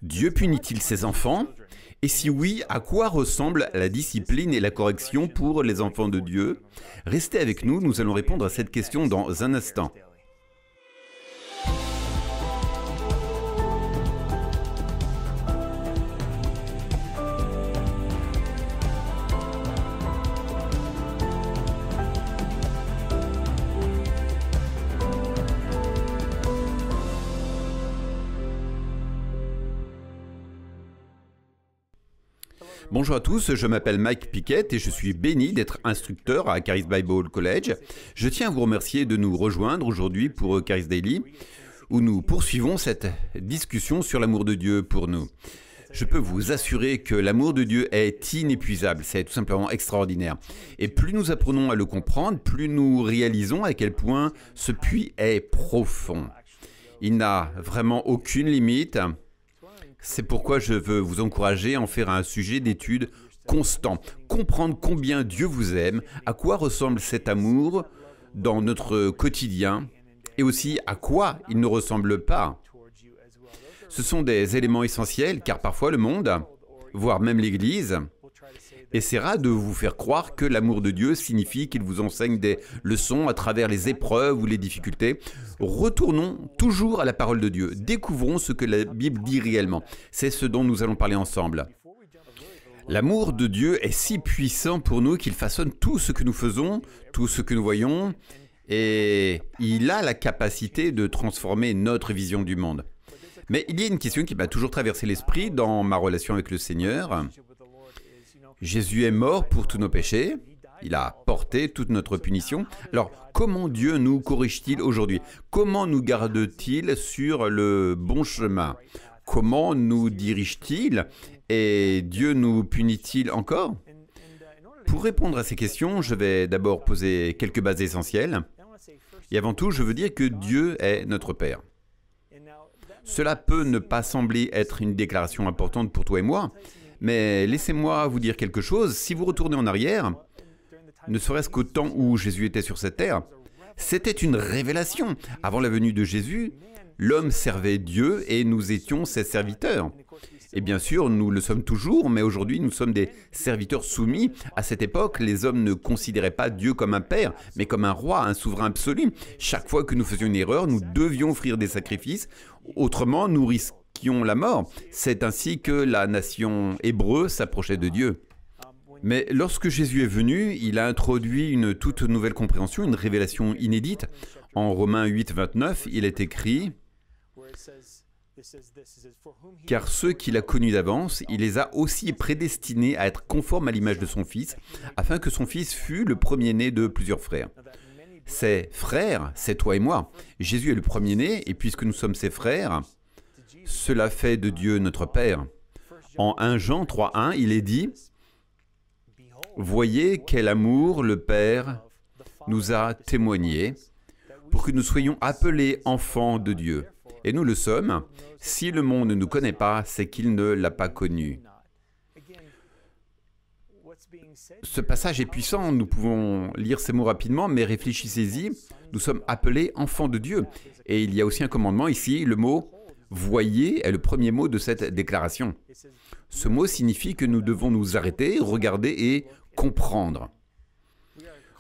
Dieu punit-il ses enfants? Et si oui, à quoi ressemble la discipline et la correction pour les enfants de Dieu? Restez avec nous, nous allons répondre à cette question dans un instant. Bonjour à tous, je m'appelle Mike Pickett et je suis béni d'être instructeur à Charis Bible College. Je tiens à vous remercier de nous rejoindre aujourd'hui pour Charis Daily, où nous poursuivons cette discussion sur l'amour de Dieu pour nous. Je peux vous assurer que l'amour de Dieu est inépuisable, c'est tout simplement extraordinaire. Et plus nous apprenons à le comprendre, plus nous réalisons à quel point ce puits est profond. Il n'a vraiment aucune limite. C'est pourquoi je veux vous encourager à en faire un sujet d'étude constant. Comprendre combien Dieu vous aime, à quoi ressemble cet amour dans notre quotidien et aussi à quoi il ne ressemble pas. Ce sont des éléments essentiels car parfois le monde, voire même l'Église, essaiera de vous faire croire que l'amour de Dieu signifie qu'il vous enseigne des leçons à travers les épreuves ou les difficultés. Retournons toujours à la parole de Dieu. Découvrons ce que la Bible dit réellement. C'est ce dont nous allons parler ensemble. L'amour de Dieu est si puissant pour nous qu'il façonne tout ce que nous faisons, tout ce que nous voyons, et il a la capacité de transformer notre vision du monde. Mais il y a une question qui m'a toujours traversé l'esprit dans ma relation avec le Seigneur. Jésus est mort pour tous nos péchés, il a porté toute notre punition. Alors, comment Dieu nous corrige-t-il aujourd'hui? Comment nous garde-t-il sur le bon chemin? Comment nous dirige-t-il? Et Dieu nous punit-il encore? Pour répondre à ces questions, je vais d'abord poser quelques bases essentielles. Et avant tout, je veux dire que Dieu est notre Père. Cela peut ne pas sembler être une déclaration importante pour toi et moi, mais laissez-moi vous dire quelque chose. Si vous retournez en arrière, ne serait-ce qu'au temps où Jésus était sur cette terre, c'était une révélation. Avant la venue de Jésus, l'homme servait Dieu et nous étions ses serviteurs. Et bien sûr, nous le sommes toujours, mais aujourd'hui, nous sommes des serviteurs soumis. À cette époque, les hommes ne considéraient pas Dieu comme un père, mais comme un roi, un souverain absolu. Chaque fois que nous faisions une erreur, nous devions offrir des sacrifices. Autrement, nous risquions la mort. C'est ainsi que la nation hébreu s'approchait de Dieu. Mais lorsque Jésus est venu, il a introduit une toute nouvelle compréhension, une révélation inédite. En Romains 8, 29, il est écrit « Car ceux qu'il a connus d'avance, il les a aussi prédestinés à être conformes à l'image de son Fils, afin que son Fils fût le premier-né de plusieurs frères. » Ses frères, c'est toi et moi. Jésus est le premier-né, et puisque nous sommes ses frères, cela fait de Dieu notre Père. En 1 Jean 3,1, il est dit « Voyez quel amour le Père nous a témoigné pour que nous soyons appelés enfants de Dieu. Et nous le sommes. Si le monde ne nous connaît pas, c'est qu'il ne l'a pas connu. » Ce passage est puissant, nous pouvons lire ces mots rapidement, mais réfléchissez-y. Nous sommes appelés enfants de Dieu. Et il y a aussi un commandement ici, le mot « voyez » est le premier mot de cette déclaration. Ce mot signifie que nous devons nous arrêter, regarder et comprendre.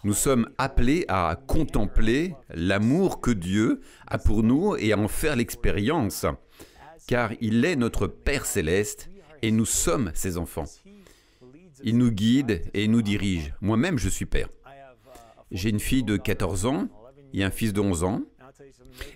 Nous sommes appelés à contempler l'amour que Dieu a pour nous et à en faire l'expérience, car il est notre Père céleste et nous sommes ses enfants. Il nous guide et nous dirige. Moi-même, je suis père. J'ai une fille de 14 ans et un fils de 11 ans.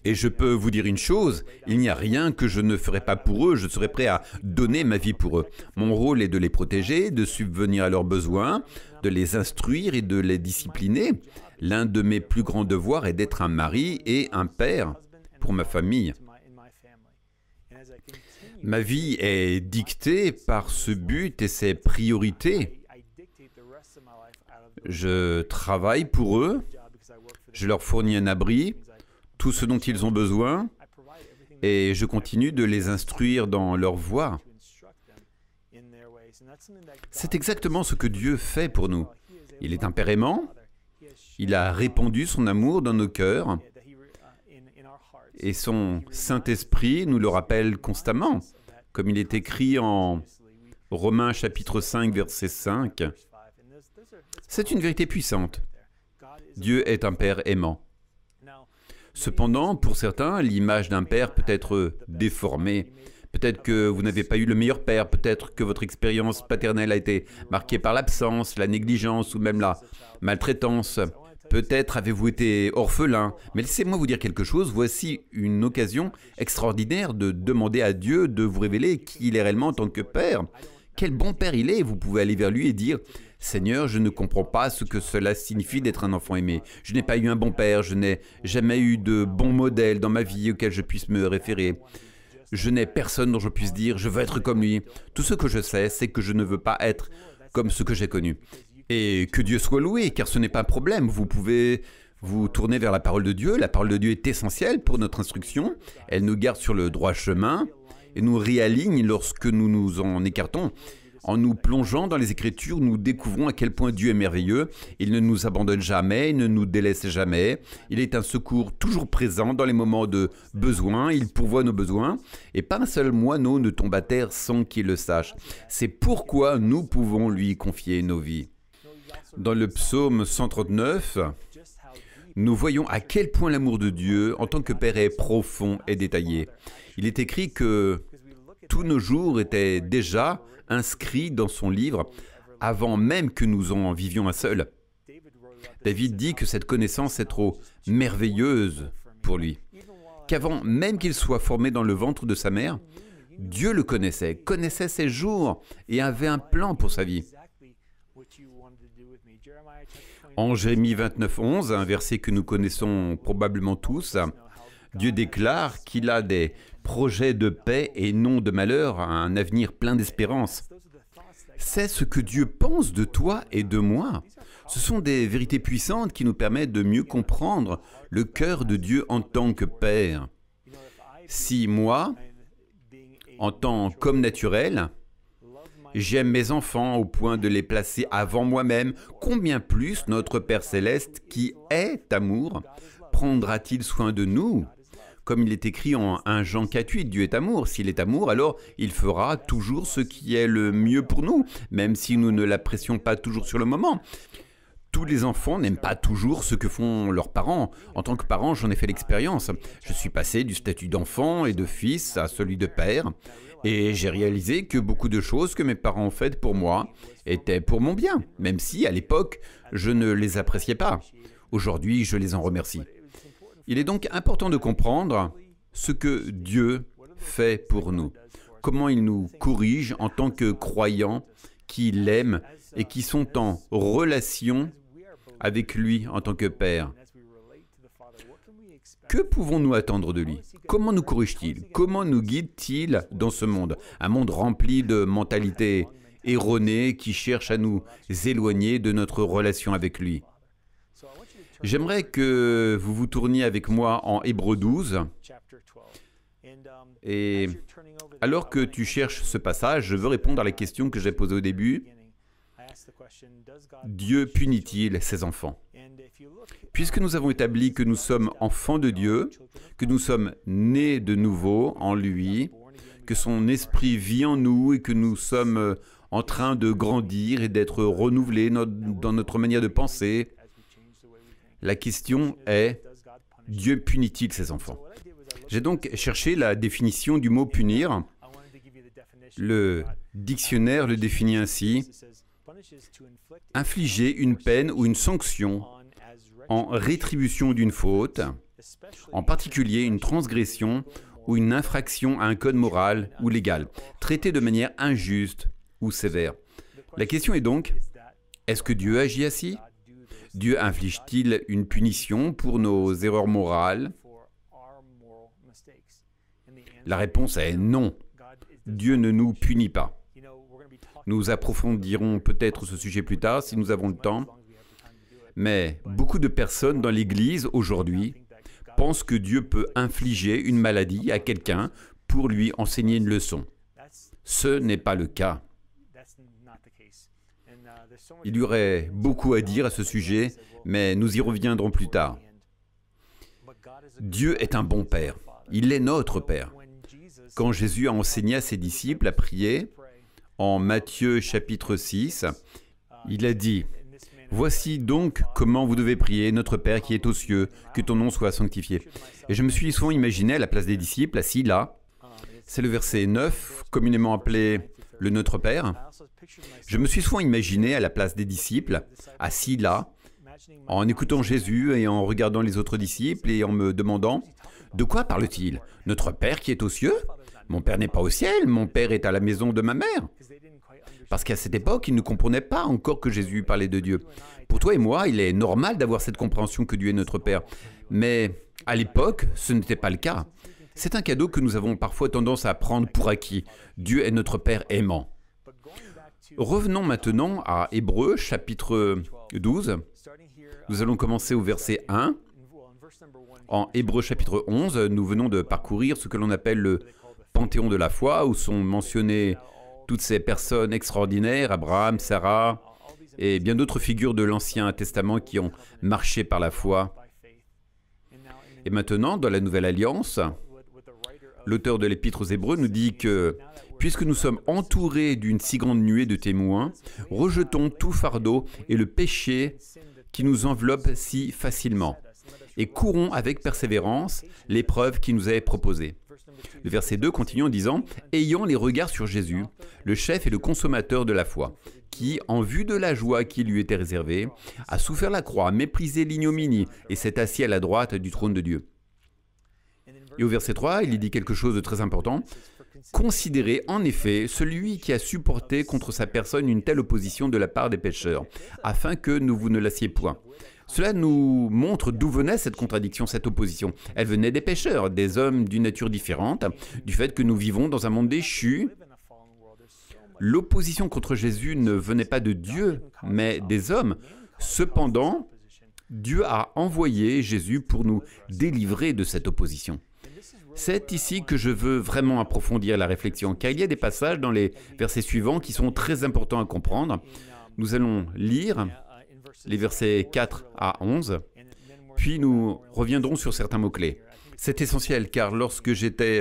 Et je peux vous dire une chose, il n'y a rien que je ne ferai pas pour eux, je serai prêt à donner ma vie pour eux. Mon rôle est de les protéger, de subvenir à leurs besoins, de les instruire et de les discipliner. L'un de mes plus grands devoirs est d'être un mari et un père pour ma famille. Ma vie est dictée par ce but et ces priorités. Je travaille pour eux, je leur fournis un abri, tout ce dont ils ont besoin, et je continue de les instruire dans leur voie. C'est exactement ce que Dieu fait pour nous. Il est un Père aimant, il a répandu son amour dans nos cœurs, et son Saint-Esprit nous le rappelle constamment. comme il est écrit en Romains chapitre 5, verset 5. C'est une vérité puissante. Dieu est un Père aimant. Cependant, pour certains, l'image d'un père peut être déformée. Peut-être que vous n'avez pas eu le meilleur père, peut-être que votre expérience paternelle a été marquée par l'absence, la négligence ou même la maltraitance. Peut-être avez-vous été orphelin. Mais laissez-moi vous dire quelque chose, voici une occasion extraordinaire de demander à Dieu de vous révéler qui il est réellement en tant que père. Quel bon père il est, vous pouvez aller vers lui et dire « Seigneur, je ne comprends pas ce que cela signifie d'être un enfant aimé. Je n'ai pas eu un bon père, je n'ai jamais eu de bons modèles dans ma vie auxquels je puisse me référer. Je n'ai personne dont je puisse dire « Je veux être comme lui ». Tout ce que je sais, c'est que je ne veux pas être comme ce que j'ai connu. Et que Dieu soit loué, car ce n'est pas un problème. Vous pouvez vous tourner vers la parole de Dieu. La parole de Dieu est essentielle pour notre instruction. Elle nous garde sur le droit chemin et nous réaligne lorsque nous nous en écartons. En nous plongeant dans les Écritures, nous découvrons à quel point Dieu est merveilleux. Il ne nous abandonne jamais, il ne nous délaisse jamais. Il est un secours toujours présent dans les moments de besoin. Il pourvoit nos besoins. Et pas un seul moineau ne tombe à terre sans qu'il le sache. C'est pourquoi nous pouvons lui confier nos vies. Dans le psaume 139, nous voyons à quel point l'amour de Dieu en tant que Père est profond et détaillé. Il est écrit que tous nos jours étaient déjà inscrits dans son livre avant même que nous en vivions un seul. David dit que cette connaissance est trop merveilleuse pour lui, qu'avant même qu'il soit formé dans le ventre de sa mère, Dieu le connaissait ses jours et avait un plan pour sa vie. En Jérémie 29, 11, un verset que nous connaissons probablement tous, Dieu déclare qu'il a des projets de paix et non de malheur, un avenir plein d'espérance. C'est ce que Dieu pense de toi et de moi. Ce sont des vérités puissantes qui nous permettent de mieux comprendre le cœur de Dieu en tant que Père. Si moi, en tant qu'homme naturel, j'aime mes enfants au point de les placer avant moi-même, combien plus notre Père Céleste, qui est amour, prendra-t-il soin de nous ? Comme il est écrit en 1 Jean 4,8, Dieu est amour. S'il est amour, alors il fera toujours ce qui est le mieux pour nous, même si nous ne l'apprécions pas toujours sur le moment. Tous les enfants n'aiment pas toujours ce que font leurs parents. En tant que parent, j'en ai fait l'expérience. Je suis passé du statut d'enfant et de fils à celui de père. Et j'ai réalisé que beaucoup de choses que mes parents ont faites pour moi étaient pour mon bien, même si, à l'époque, je ne les appréciais pas. Aujourd'hui, je les en remercie. Il est donc important de comprendre ce que Dieu fait pour nous, comment il nous corrige en tant que croyants qui l'aiment et qui sont en relation avec lui en tant que Père. Que pouvons-nous attendre de lui? Comment nous corrige-t-il? Comment nous guide-t-il dans ce monde? Un monde rempli de mentalités erronées qui cherchent à nous éloigner de notre relation avec lui. J'aimerais que vous vous tourniez avec moi en Hébreux 12. Et alors que tu cherches ce passage, je veux répondre à la question que j'ai posée au début. Dieu punit-il ses enfants? Puisque nous avons établi que nous sommes enfants de Dieu, que nous sommes nés de nouveau en lui, que son esprit vit en nous et que nous sommes en train de grandir et d'être renouvelés dans notre manière de penser, la question est, Dieu punit-il ses enfants? J'ai donc cherché la définition du mot punir. Le dictionnaire le définit ainsi: infliger une peine ou une sanction en rétribution d'une faute, en particulier une transgression ou une infraction à un code moral ou légal, traité de manière injuste ou sévère. La question est donc, est-ce que Dieu agit ainsi? Dieu inflige-t-il une punition pour nos erreurs morales? La réponse est non. Dieu ne nous punit pas. Nous approfondirons peut-être ce sujet plus tard si nous avons le temps. Mais beaucoup de personnes dans l'Église aujourd'hui pensent que Dieu peut infliger une maladie à quelqu'un pour lui enseigner une leçon. Ce n'est pas le cas. Il y aurait beaucoup à dire à ce sujet, mais nous y reviendrons plus tard. Dieu est un bon Père. Il est notre Père. quand Jésus a enseigné à ses disciples à prier, en Matthieu chapitre 6, il a dit « Voici donc comment vous devez prier, notre Père qui est aux cieux, que ton nom soit sanctifié. » Et je me suis souvent imaginé à la place des disciples, assis là. C'est le verset 9, communément appelé le Notre Père. Je me suis souvent imaginé à la place des disciples, assis là, en écoutant Jésus et en regardant les autres disciples et en me demandant « De quoi parle-t-il? Notre Père qui est aux cieux? Mon Père n'est pas au ciel, mon Père est à la maison de ma mère. » Parce qu'à cette époque, ils ne comprenaient pas encore que Jésus parlait de Dieu. Pour toi et moi, il est normal d'avoir cette compréhension que Dieu est notre Père. Mais à l'époque, ce n'était pas le cas. C'est un cadeau que nous avons parfois tendance à prendre pour acquis. Dieu est notre Père aimant. Revenons maintenant à Hébreux, chapitre 12. Nous allons commencer au verset 1. En Hébreux, chapitre 11, nous venons de parcourir ce que l'on appelle le Panthéon de la foi, où sont mentionnées toutes ces personnes extraordinaires, Abraham, Sarah, et bien d'autres figures de l'Ancien Testament qui ont marché par la foi. Et maintenant, dans la Nouvelle Alliance, l'auteur de l'Épître aux Hébreux nous dit que « Puisque nous sommes entourés d'une si grande nuée de témoins, rejetons tout fardeau et le péché qui nous enveloppe si facilement, et courons avec persévérance l'épreuve qui nous est proposée. » Le verset 2 continue en disant « Ayant les regards sur Jésus, le chef et le consommateur de la foi, qui, en vue de la joie qui lui était réservée, a souffert la croix, méprisé l'ignominie et s'est assis à la droite du trône de Dieu. » Et au verset 3, il y dit quelque chose de très important. « Considérez en effet celui qui a supporté contre sa personne une telle opposition de la part des pécheurs, afin que vous ne lassiez point. » Cela nous montre d'où venait cette contradiction, cette opposition. Elle venait des pécheurs, des hommes d'une nature différente, du fait que nous vivons dans un monde déchu. L'opposition contre Jésus ne venait pas de Dieu, mais des hommes. Cependant, Dieu a envoyé Jésus pour nous délivrer de cette opposition. C'est ici que je veux vraiment approfondir la réflexion, car il y a des passages dans les versets suivants qui sont très importants à comprendre. Nous allons lire les versets 4 à 11, puis nous reviendrons sur certains mots-clés. C'est essentiel, car lorsque j'étais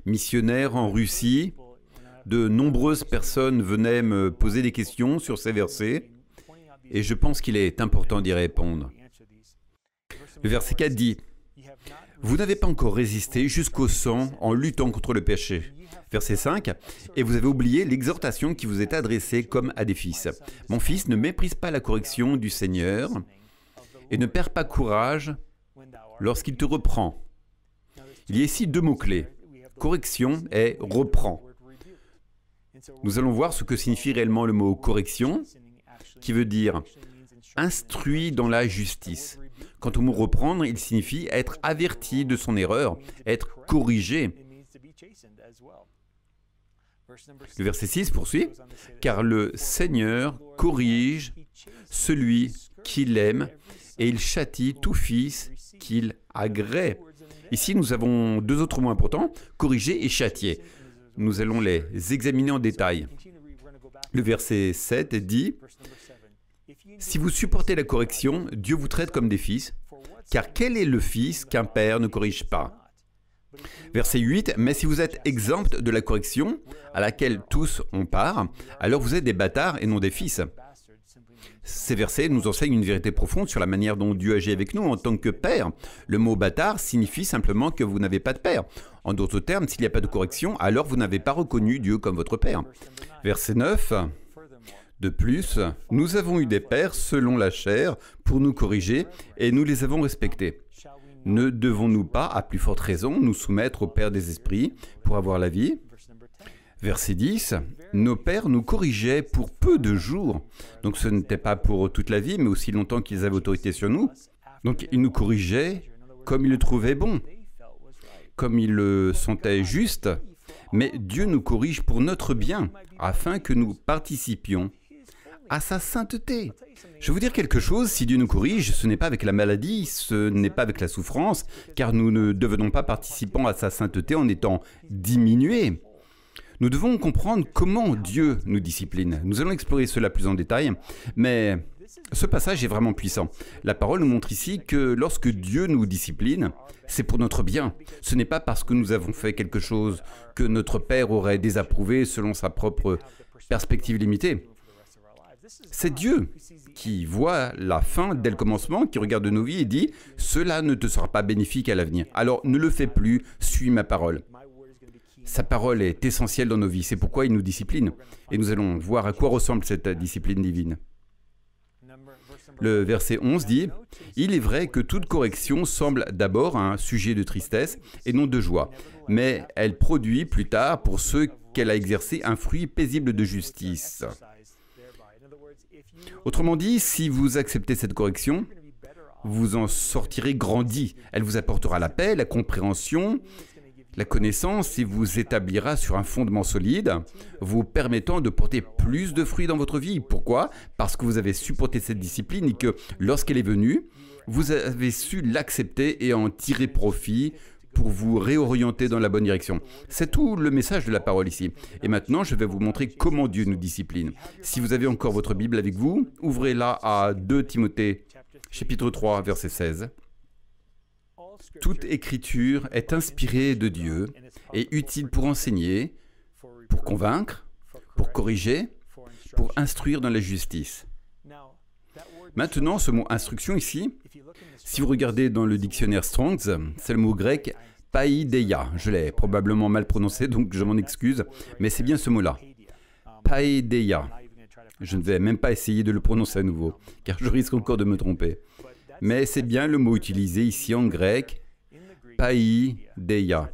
missionnaire en Russie, de nombreuses personnes venaient me poser des questions sur ces versets, et je pense qu'il est important d'y répondre. Le verset 4 dit « Vous n'avez pas encore résisté jusqu'au sang en luttant contre le péché. » Verset 5, « Et vous avez oublié l'exhortation qui vous est adressée comme à des fils. Mon fils, ne méprise pas la correction du Seigneur et ne perds pas courage lorsqu'il te reprend. » Il y a ici deux mots-clés, correction et reprend. Nous allons voir ce que signifie réellement le mot correction, qui veut dire instruit dans la justice. Quant au mot reprendre, il signifie être averti de son erreur, être corrigé. Le verset 6 poursuit, « Car le Seigneur corrige celui qu'il aime et il châtie tout fils qu'il agrée. » Ici, nous avons deux autres mots importants, corriger et châtier. Nous allons les examiner en détail. Le verset 7 dit « Si vous supportez la correction, Dieu vous traite comme des fils, car quel est le fils qu'un père ne corrige pas ?» Verset 8, « Mais si vous êtes exempt de la correction, à laquelle tous ont part, alors vous êtes des bâtards et non des fils. » Ces versets nous enseignent une vérité profonde sur la manière dont Dieu agit avec nous en tant que père. Le mot « bâtard » signifie simplement que vous n'avez pas de père. En d'autres termes, s'il n'y a pas de correction, alors vous n'avez pas reconnu Dieu comme votre père. Verset 9, « De plus, nous avons eu des pères selon la chair pour nous corriger et nous les avons respectés. Ne devons-nous pas, à plus forte raison, nous soumettre au Père des esprits pour avoir la vie ?» Verset 10, « Nos pères nous corrigeaient pour peu de jours. » Donc ce n'était pas pour toute la vie, mais aussi longtemps qu'ils avaient autorité sur nous. Donc ils nous corrigeaient comme ils le trouvaient bon, comme ils le sentaient juste. Mais Dieu nous corrige pour notre bien, afin que nous participions à sa sainteté. Je vais vous dire quelque chose, si Dieu nous corrige, ce n'est pas avec la maladie, ce n'est pas avec la souffrance, car nous ne devenons pas participants à sa sainteté en étant diminués. Nous devons comprendre comment Dieu nous discipline. Nous allons explorer cela plus en détail, mais Ce passage est vraiment puissant. La parole nous montre ici que lorsque Dieu nous discipline, c'est pour notre bien. Ce n'est pas parce que nous avons fait quelque chose que notre Père aurait désapprouvé selon sa propre perspective limitée. C'est Dieu qui voit la fin dès le commencement, qui regarde nos vies et dit « Cela ne te sera pas bénéfique à l'avenir. Alors ne le fais plus, suis ma parole. » Sa parole est essentielle dans nos vies, c'est pourquoi il nous discipline. Et nous allons voir à quoi ressemble cette discipline divine. Le verset 11 dit « Il est vrai que toute correction semble d'abord un sujet de tristesse et non de joie, mais elle produit plus tard pour ceux qu'elle a exercé un fruit paisible de justice. » Autrement dit, si vous acceptez cette correction, vous en sortirez grandi. Elle vous apportera la paix, la compréhension, la connaissance et vous établira sur un fondement solide, vous permettant de porter plus de fruits dans votre vie. Pourquoi? Parce que vous avez supporté cette discipline et que lorsqu'elle est venue, vous avez su l'accepter et en tirer profit pour vous réorienter dans la bonne direction. C'est tout le message de la parole ici. Et maintenant, je vais vous montrer comment Dieu nous discipline. Si vous avez encore votre Bible avec vous, ouvrez-la à 2 Timothée, chapitre 3, verset 16. Toute écriture est inspirée de Dieu et utile pour enseigner, pour convaincre, pour corriger, pour instruire dans la justice. Maintenant, ce mot « instruction » ici, si vous regardez dans le dictionnaire Strong's, c'est le mot grec « paideia ». Je l'ai probablement mal prononcé, donc je m'en excuse, mais c'est bien ce mot-là. Paideia. Je ne vais même pas essayer de le prononcer à nouveau, car je risque encore de me tromper. Mais c'est bien le mot utilisé ici en grec, paideia.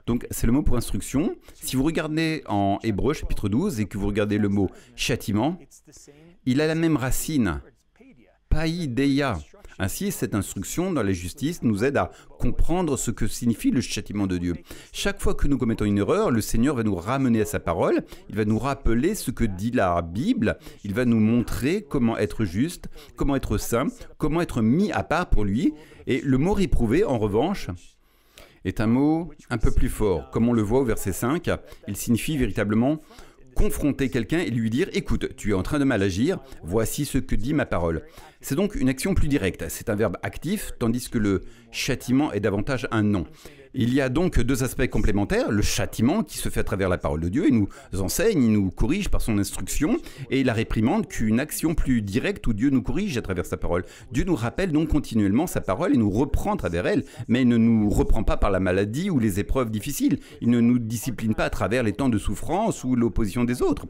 Donc c'est le mot pour instruction. Si vous regardez en Hébreu chapitre 12 et que vous regardez le mot châtiment, il a la même racine, paideia. Ainsi, cette instruction dans la justice nous aide à comprendre ce que signifie le châtiment de Dieu. Chaque fois que nous commettons une erreur, le Seigneur va nous ramener à sa parole, il va nous rappeler ce que dit la Bible, il va nous montrer comment être juste, comment être saint, comment être mis à part pour lui. Et le mot réprouvé, en revanche, est un mot un peu plus fort. Comme on le voit au verset 5, il signifie véritablement confronter quelqu'un et lui dire « Écoute, tu es en train de mal agir, voici ce que dit ma parole ». C'est donc une action plus directe, c'est un verbe actif, tandis que le châtiment est davantage un nom. Il y a donc 2 aspects complémentaires, le châtiment qui se fait à travers la parole de Dieu, il nous enseigne, il nous corrige par son instruction, et la réprimande qu'une action plus directe où Dieu nous corrige à travers sa parole. Dieu nous rappelle donc continuellement sa parole et nous reprend à travers elle, mais il ne nous reprend pas par la maladie ou les épreuves difficiles, il ne nous discipline pas à travers les temps de souffrance ou l'opposition des autres.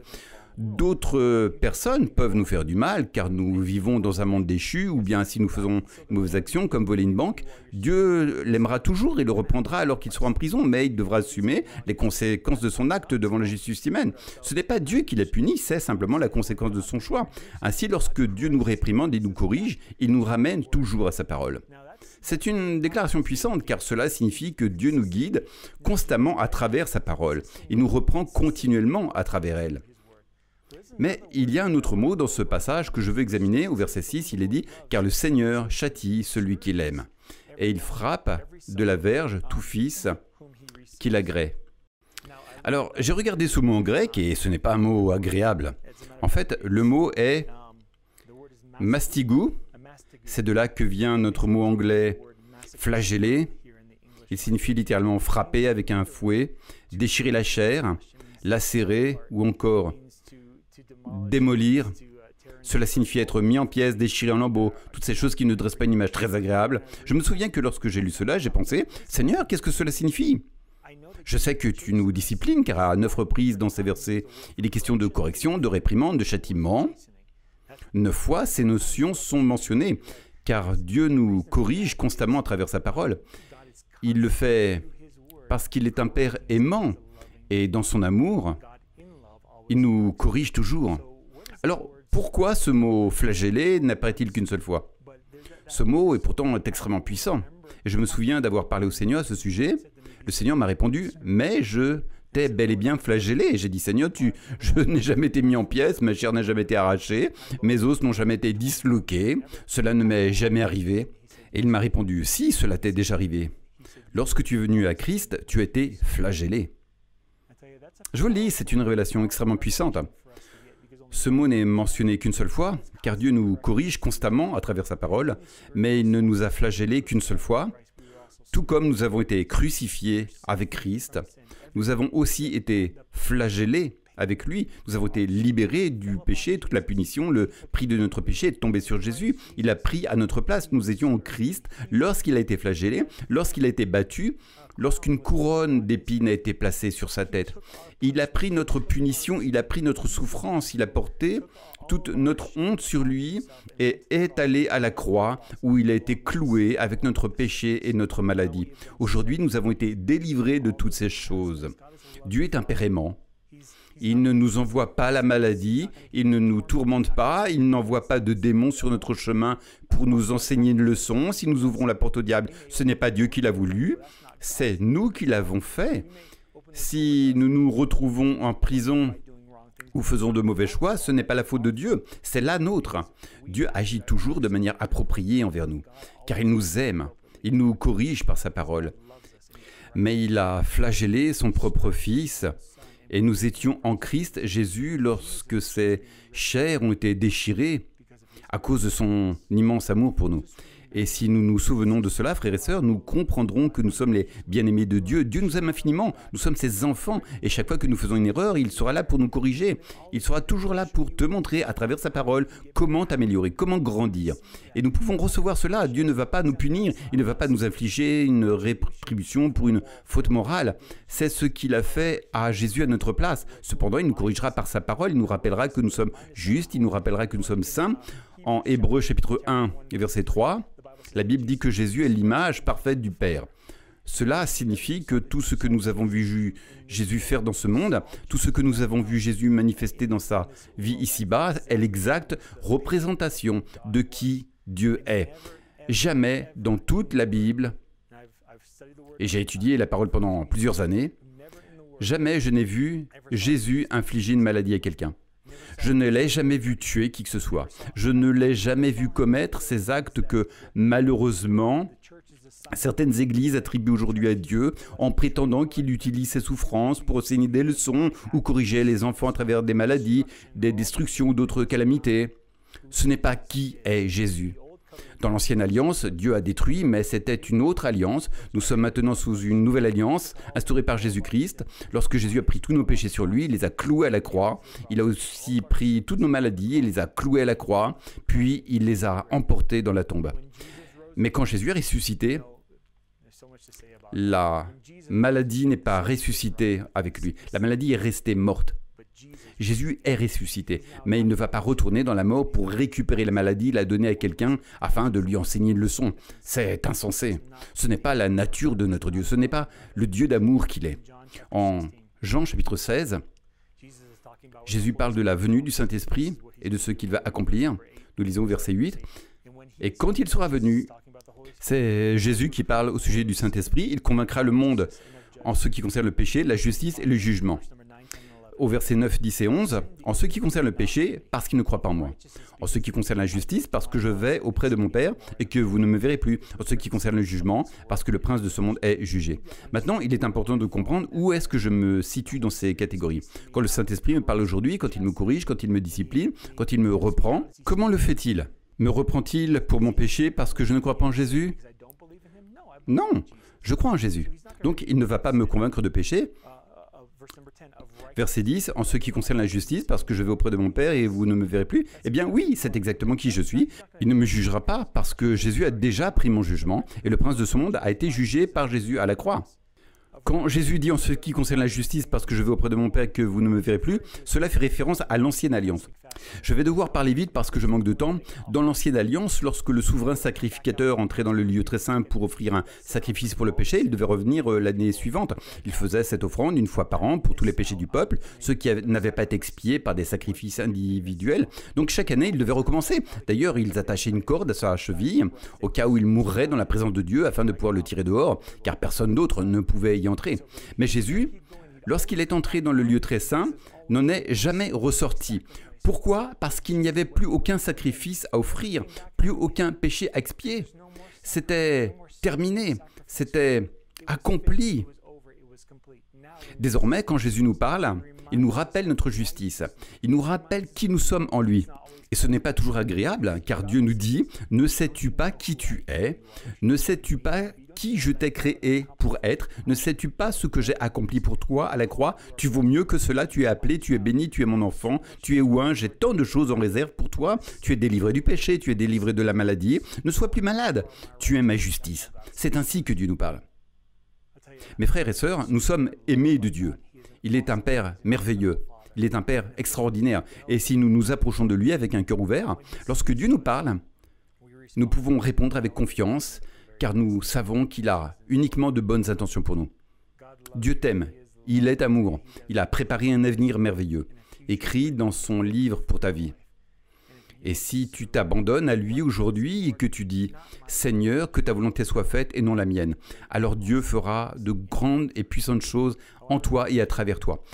D'autres personnes peuvent nous faire du mal car nous vivons dans un monde déchu ou bien si nous faisons une mauvaise action comme voler une banque, Dieu l'aimera toujours et le reprendra alors qu'il sera en prison, mais il devra assumer les conséquences de son acte devant la justice humaine. Ce n'est pas Dieu qui l'a puni, c'est simplement la conséquence de son choix. Ainsi, lorsque Dieu nous réprimande et nous corrige, il nous ramène toujours à sa parole. C'est une déclaration puissante car cela signifie que Dieu nous guide constamment à travers sa parole. Il nous reprend continuellement à travers elle. Mais il y a un autre mot dans ce passage que je veux examiner. Au verset 6, il est dit « Car le Seigneur châtie celui qui l'aime, et il frappe de la verge tout fils qu'il agrée. » Alors, j'ai regardé ce mot en grec et ce n'est pas un mot agréable. En fait, le mot est « mastigou ». C'est de là que vient notre mot anglais « flageller ». Il signifie littéralement « frapper avec un fouet »,« déchirer la chair »,« lacérer » ou encore « démolir ». Cela signifie être mis en pièces, déchiré en lambeaux, toutes ces choses qui ne dressent pas une image très agréable. Je me souviens que lorsque j'ai lu cela, j'ai pensé « Seigneur, qu'est-ce que cela signifie ?» Je sais que tu nous disciplines, car à 9 reprises dans ces versets, il est question de correction, de réprimande, de châtiment. 9 fois, ces notions sont mentionnées, car Dieu nous corrige constamment à travers sa parole. Il le fait parce qu'il est un Père aimant, et dans son amour, il nous corrige toujours. Alors, pourquoi ce mot « flageller » n'apparaît-il qu'une seule fois? Ce mot est pourtant extrêmement puissant. Et je me souviens d'avoir parlé au Seigneur à ce sujet. Le Seigneur m'a répondu « Mais je t'ai bel et bien flagellé. » Et j'ai dit « Seigneur, je n'ai jamais été mis en pièces, ma chair n'a jamais été arrachée, mes os n'ont jamais été disloqués, cela ne m'est jamais arrivé. » Et il m'a répondu « Si, cela t'est déjà arrivé. Lorsque tu es venu à Christ, tu as été flagellé. » Je vous le dis, c'est une révélation extrêmement puissante. Ce mot n'est mentionné qu'une seule fois, car Dieu nous corrige constamment à travers sa parole, mais il ne nous a flagellés qu'une seule fois. Tout comme nous avons été crucifiés avec Christ, nous avons aussi été flagellés avec lui. Nous avons été libérés du péché, toute la punition, le prix de notre péché est tombé sur Jésus. Il a pris à notre place. Nous étions en Christ lorsqu'il a été flagellé, lorsqu'il a été battu, lorsqu'une couronne d'épines a été placée sur sa tête. Il a pris notre punition, il a pris notre souffrance, il a porté toute notre honte sur lui et est allé à la croix où il a été cloué avec notre péché et notre maladie. Aujourd'hui, nous avons été délivrés de toutes ces choses. Dieu est un Père aimant. Il ne nous envoie pas la maladie, il ne nous tourmente pas, il n'envoie pas de démons sur notre chemin pour nous enseigner une leçon. Si nous ouvrons la porte au diable, ce n'est pas Dieu qui l'a voulu, c'est nous qui l'avons fait. Si nous nous retrouvons en prison ou faisons de mauvais choix, ce n'est pas la faute de Dieu, c'est la nôtre. Dieu agit toujours de manière appropriée envers nous, car il nous aime, il nous corrige par sa parole. Mais il a flagellé son propre Fils. Et nous étions en Christ Jésus lorsque ses chairs ont été déchirées à cause de son immense amour pour nous. Et si nous nous souvenons de cela, frères et sœurs, nous comprendrons que nous sommes les bien-aimés de Dieu. Dieu nous aime infiniment, nous sommes ses enfants. Et chaque fois que nous faisons une erreur, il sera là pour nous corriger. Il sera toujours là pour te montrer à travers sa parole comment t'améliorer, comment grandir. Et nous pouvons recevoir cela. Dieu ne va pas nous punir, il ne va pas nous infliger une rétribution pour une faute morale. C'est ce qu'il a fait à Jésus à notre place. Cependant, il nous corrigera par sa parole, il nous rappellera que nous sommes justes, il nous rappellera que nous sommes saints. En Hébreux chapitre 1 et verset 3, la Bible dit que Jésus est l'image parfaite du Père. Cela signifie que tout ce que nous avons vu Jésus faire dans ce monde, tout ce que nous avons vu Jésus manifester dans sa vie ici-bas, est l'exacte représentation de qui Dieu est. Jamais dans toute la Bible, et j'ai étudié la parole pendant plusieurs années, jamais je n'ai vu Jésus infliger une maladie à quelqu'un. Je ne l'ai jamais vu tuer qui que ce soit. Je ne l'ai jamais vu commettre ces actes que, malheureusement, certaines églises attribuent aujourd'hui à Dieu en prétendant qu'il utilise ses souffrances pour enseigner des leçons ou corriger les enfants à travers des maladies, des destructions ou d'autres calamités. Ce n'est pas qui est Jésus. Dans l'ancienne alliance, Dieu a détruit, mais c'était une autre alliance. Nous sommes maintenant sous une nouvelle alliance, instaurée par Jésus-Christ. Lorsque Jésus a pris tous nos péchés sur lui, il les a cloués à la croix. Il a aussi pris toutes nos maladies, il les a cloués à la croix, puis il les a emportés dans la tombe. Mais quand Jésus est ressuscité, la maladie n'est pas ressuscitée avec lui. La maladie est restée morte. Jésus est ressuscité, mais il ne va pas retourner dans la mort pour récupérer la maladie, la donner à quelqu'un afin de lui enseigner une leçon. C'est insensé. Ce n'est pas la nature de notre Dieu, ce n'est pas le Dieu d'amour qu'il est. En Jean chapitre 16, Jésus parle de la venue du Saint-Esprit et de ce qu'il va accomplir. Nous lisons au verset 8. Et quand il sera venu, c'est Jésus qui parle au sujet du Saint-Esprit. Il convaincra le monde en ce qui concerne le péché, la justice et le jugement. Au verset 9, 10 et 11, en ce qui concerne le péché, parce qu'il ne croit pas en moi. En ce qui concerne la justice, parce que je vais auprès de mon Père et que vous ne me verrez plus. En ce qui concerne le jugement, parce que le prince de ce monde est jugé. Maintenant, il est important de comprendre où est-ce que je me situe dans ces catégories. Quand le Saint-Esprit me parle aujourd'hui, quand il me corrige, quand il me discipline, quand il me reprend, comment le fait-il? Me reprend-il pour mon péché parce que je ne crois pas en Jésus? Non, je crois en Jésus. Donc, il ne va pas me convaincre de péché. Verset 10, en ce qui concerne la justice, parce que je vais auprès de mon Père et vous ne me verrez plus, eh bien oui, c'est exactement qui je suis. Il ne me jugera pas parce que Jésus a déjà pris mon jugement et le prince de ce monde a été jugé par Jésus à la croix. Quand Jésus dit en ce qui concerne la justice, parce que je vais auprès de mon Père et que vous ne me verrez plus, cela fait référence à l'ancienne alliance. Je vais devoir parler vite parce que je manque de temps. Dans l'ancienne alliance, lorsque le souverain sacrificateur entrait dans le lieu très saint pour offrir un sacrifice pour le péché, il devait revenir l'année suivante. Il faisait cette offrande une fois par an pour tous les péchés du peuple, ceux qui n'avaient pas été expiés par des sacrifices individuels. Donc chaque année, il devait recommencer. D'ailleurs, ils attachaient une corde à sa cheville au cas où il mourrait dans la présence de Dieu afin de pouvoir le tirer dehors, car personne d'autre ne pouvait y entrer. Mais Jésus, lorsqu'il est entré dans le lieu très saint, n'en est jamais ressorti. Pourquoi? Parce qu'il n'y avait plus aucun sacrifice à offrir, plus aucun péché à expier. C'était terminé, c'était accompli. Désormais, quand Jésus nous parle, Il nous rappelle notre justice. Il nous rappelle qui nous sommes en lui. Et ce n'est pas toujours agréable, car Dieu nous dit « Ne sais-tu pas qui tu es? Ne sais-tu pas qui je t'ai créé pour être? Ne sais-tu pas ce que j'ai accompli pour toi à la croix? Tu vaux mieux que cela, tu es appelé, tu es béni, tu es mon enfant, tu es oint, j'ai tant de choses en réserve pour toi. Tu es délivré du péché, tu es délivré de la maladie. Ne sois plus malade, tu es ma justice. » C'est ainsi que Dieu nous parle. Mes frères et sœurs, nous sommes aimés de Dieu. Il est un Père merveilleux. Il est un Père extraordinaire. Et si nous nous approchons de lui avec un cœur ouvert, lorsque Dieu nous parle, nous pouvons répondre avec confiance, car nous savons qu'il a uniquement de bonnes intentions pour nous. Dieu t'aime, il est amour, il a préparé un avenir merveilleux, écrit dans son livre pour ta vie. Et si tu t'abandonnes à lui aujourd'hui et que tu dis « Seigneur, que ta volonté soit faite et non la mienne », alors Dieu fera de grandes et puissantes choses en toi et à travers toi.